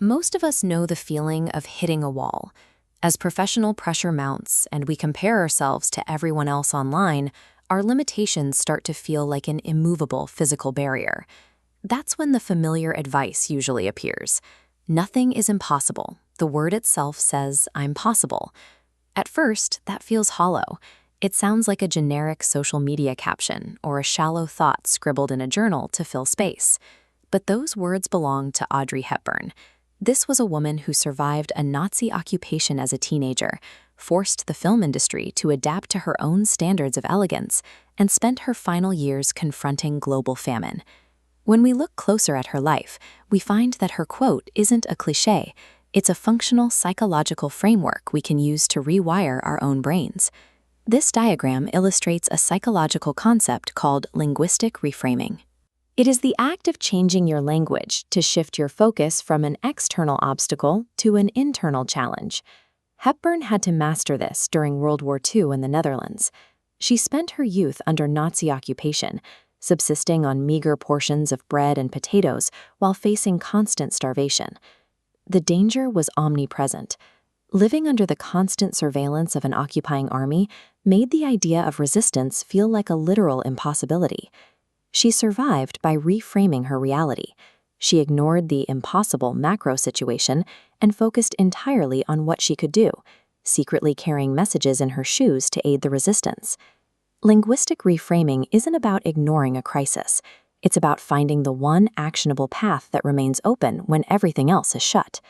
Most of us know the feeling of hitting a wall. As professional pressure mounts and we compare ourselves to everyone else online, our limitations start to feel like an immovable physical barrier. That's when the familiar advice usually appears. Nothing is impossible. The word itself says, I'm possible. At first, that feels hollow. It sounds like a generic social media caption or a shallow thought scribbled in a journal to fill space. But those words belong to Audrey Hepburn. This was a woman who survived a Nazi occupation as a teenager, forced the film industry to adapt to her own standards of elegance, and spent her final years confronting global famine. When we look closer at her life, we find that her quote isn't a cliché. It's a functional psychological framework we can use to rewire our own brains. This diagram illustrates a psychological concept called linguistic reframing. It is the act of changing your language to shift your focus from an external obstacle to an internal challenge. Hepburn had to master this during World War II in the Netherlands. She spent her youth under Nazi occupation, subsisting on meager portions of bread and potatoes while facing constant starvation. The danger was omnipresent. Living under the constant surveillance of an occupying army made the idea of resistance feel like a literal impossibility. She survived by reframing her reality. She ignored the impossible macro situation and focused entirely on what she could do, secretly carrying messages in her shoes to aid the resistance. Linguistic reframing isn't about ignoring a crisis. It's about finding the one actionable path that remains open when everything else is shut.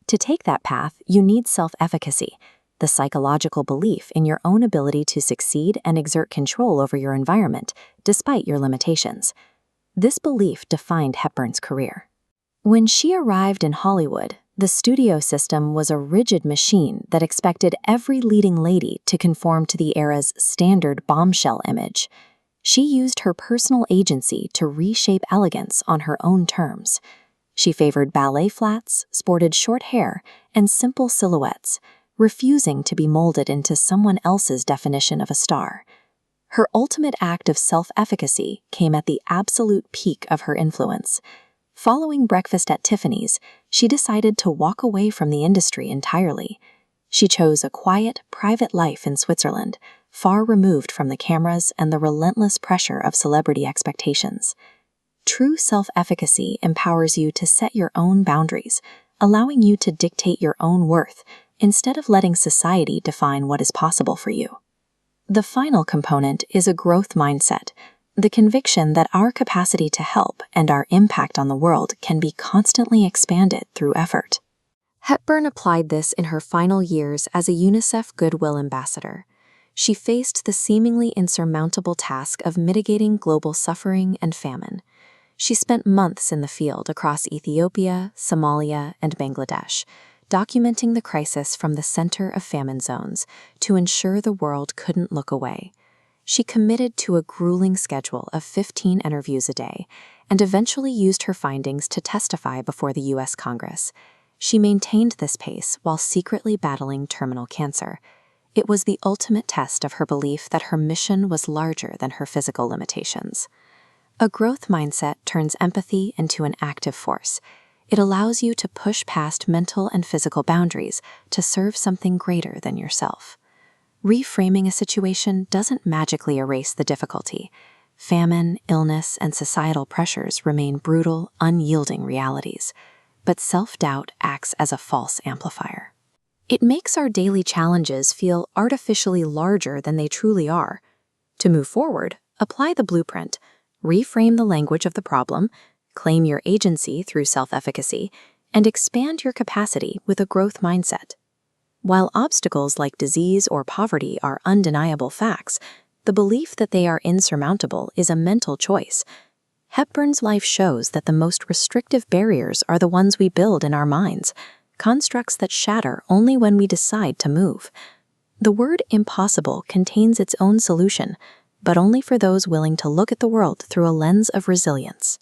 To take that path, you need self-efficacy, the psychological belief in your own ability to succeed and exert control over your environment, despite your limitations. This belief defined Hepburn's career. When she arrived in Hollywood, the studio system was a rigid machine that expected every leading lady to conform to the era's standard bombshell image. She used her personal agency to reshape elegance on her own terms. She favored ballet flats, sported short hair, and simple silhouettes, refusing to be molded into someone else's definition of a star. Her ultimate act of self-efficacy came at the absolute peak of her influence. Following Breakfast at Tiffany's, she decided to walk away from the industry entirely. She chose a quiet, private life in Switzerland, far removed from the cameras and the relentless pressure of celebrity expectations. True self-efficacy empowers you to set your own boundaries, allowing you to dictate your own worth instead of letting society define what is possible for you. The final component is a growth mindset, the conviction that our capacity to help and our impact on the world can be constantly expanded through effort. Hepburn applied this in her final years as a UNICEF Goodwill Ambassador. She faced the seemingly insurmountable task of mitigating global suffering and famine. She spent months in the field across Ethiopia, Somalia, and Bangladesh, documenting the crisis from the center of famine zones to ensure the world couldn't look away. She committed to a grueling schedule of 15 interviews a day and eventually used her findings to testify before the U.S. Congress. She maintained this pace while secretly battling terminal cancer. It was the ultimate test of her belief that her mission was larger than her physical limitations. A growth mindset turns empathy into an active force. It allows you to push past mental and physical boundaries to serve something greater than yourself. Reframing a situation doesn't magically erase the difficulty. Famine, illness, and societal pressures remain brutal, unyielding realities, but self-doubt acts as a false amplifier. It makes our daily challenges feel artificially larger than they truly are. To move forward, apply the blueprint, reframe the language of the problem, claim your agency through self-efficacy, and expand your capacity with a growth mindset. While obstacles like disease or poverty are undeniable facts, the belief that they are insurmountable is a mental choice. Hepburn's life shows that the most restrictive barriers are the ones we build in our minds, constructs that shatter only when we decide to move. The word impossible contains its own solution, but only for those willing to look at the world through a lens of resilience.